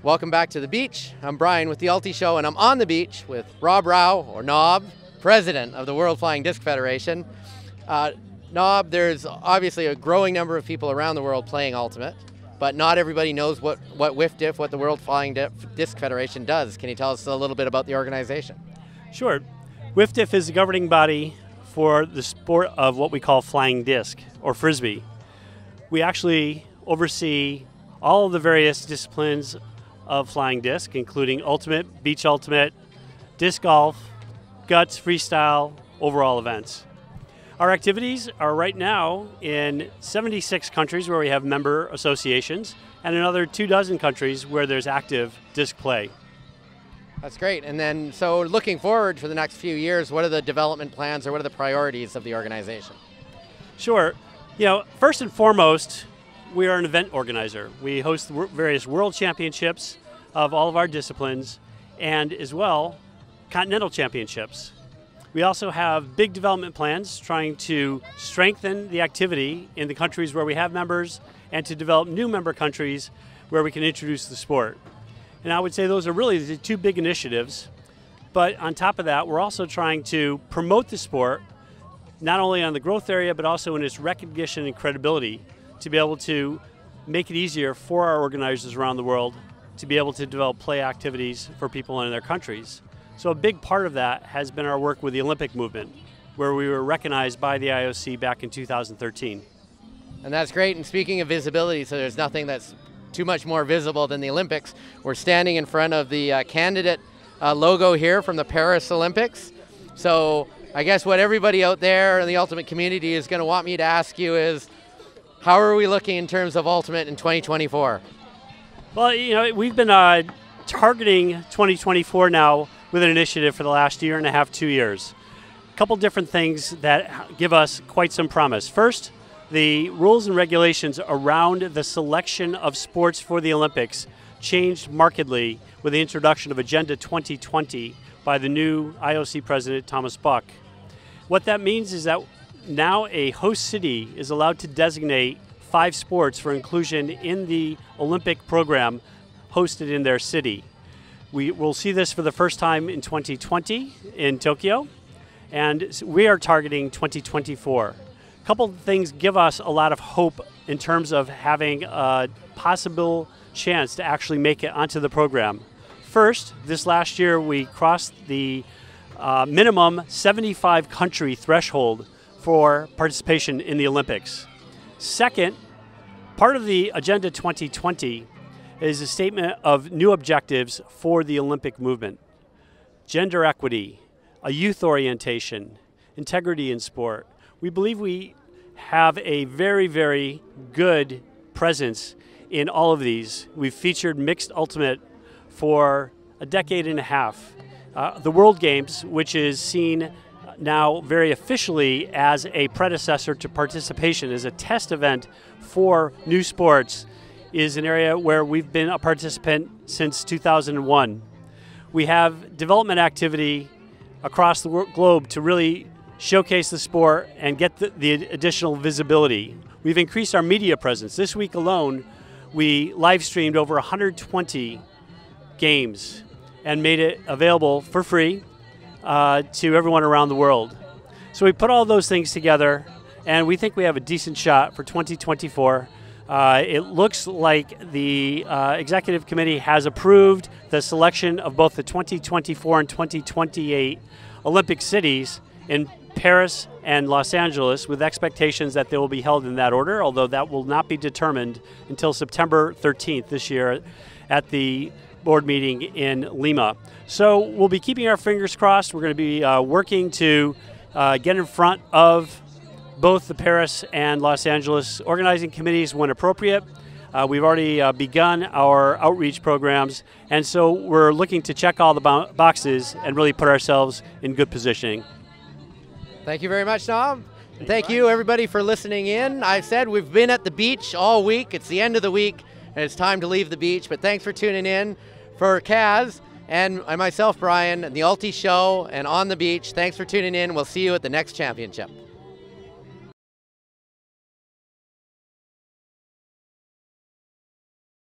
Welcome back to the beach. I'm Brian with the Ulti Show, and I'm on the beach with Nob Rauch, or Nob, President of the World Flying Disc Federation. Nob, there's obviously a growing number of people around the world playing Ultimate, but not everybody knows what WFDF, what the World Flying Disc Federation does. Can you tell us a little bit about the organization? Sure. WFDF is the governing body for the sport of what we call flying disc, or Frisbee. We actually oversee all of the various disciplines of flying disc, including Ultimate, Beach Ultimate, Disc Golf, Guts, Freestyle, overall events. Our activities are right now in 76 countries where we have member associations, and another 24 countries where there's active disc play. That's great. And then, so looking forward for the next few years, what are the development plans or what are the priorities of the organization? Sure. First and foremost, we are an event organizer. We host various world championships of all of our disciplines and as well continental championships. We also have big development plans trying to strengthen the activity in the countries where we have members and to develop new member countries where we can introduce the sport. And I would say those are really the two big initiatives. But on top of that, we're also trying to promote the sport, not only on the growth area, but also in its recognition and credibility, to be able to make it easier for our organizers around the world to be able to develop play activities for people in their countries. So a big part of that has been our work with the Olympic movement, where we were recognized by the IOC back in 2013. And that's great. And speaking of visibility, so there's nothing that's too much more visible than the Olympics. We're standing in front of the candidate logo here from the Paris Olympics. So I guess what everybody out there in the Ultimate community is going to want me to ask you is, how are we looking in terms of Ultimate in 2024? Well, we've been targeting 2024 now with an initiative for the last year and a half, 2 years. A couple different things that give us quite some promise. First, the rules and regulations around the selection of sports for the Olympics changed markedly with the introduction of Agenda 2020 by the new IOC President Thomas Bach. What that means is that now a host city is allowed to designate 5 sports for inclusion in the Olympic program hosted in their city. We will see this for the first time in 2020 in Tokyo, and we are targeting 2024. A couple of things give us a lot of hope in terms of having a possible chance to actually make it onto the program. First, this last year we crossed the minimum 75 country threshold for participation in the Olympics. Second, part of the Agenda 2020 is a statement of new objectives for the Olympic movement. Gender equity, a youth orientation, integrity in sport. We believe we have a very, very good presence in all of these. We've featured mixed ultimate for a decade and a half. The World Games, which is seen now very officially as a predecessor to participation, as a test event for new sports, is an area where we've been a participant since 2001. We have development activity across the globe to really showcase the sport and get the additional visibility. We've increased our media presence. This week alone, we live streamed over 120 games and made it available for free to everyone around the world. So we put all those things together, and we think we have a decent shot for 2024. It looks like the Executive Committee has approved the selection of both the 2024 and 2028 Olympic cities in Paris and Los Angeles, with expectations that they will be held in that order, although that will not be determined until September 13th this year at the board meeting in Lima. So we'll be keeping our fingers crossed. We're going to be working to get in front of both the Paris and Los Angeles organizing committees when appropriate. We've already begun our outreach programs, and so we're looking to check all the boxes and really put ourselves in good positioning. Thank you very much, Nob. Thank you, everybody, for listening in. I said we've been at the beach all week. It's the end of the week, and it's time to leave the beach, but thanks for tuning in. For Kaz and myself, Brian, and the Ulti Show and On the Beach, thanks for tuning in. We'll see you at the next championship.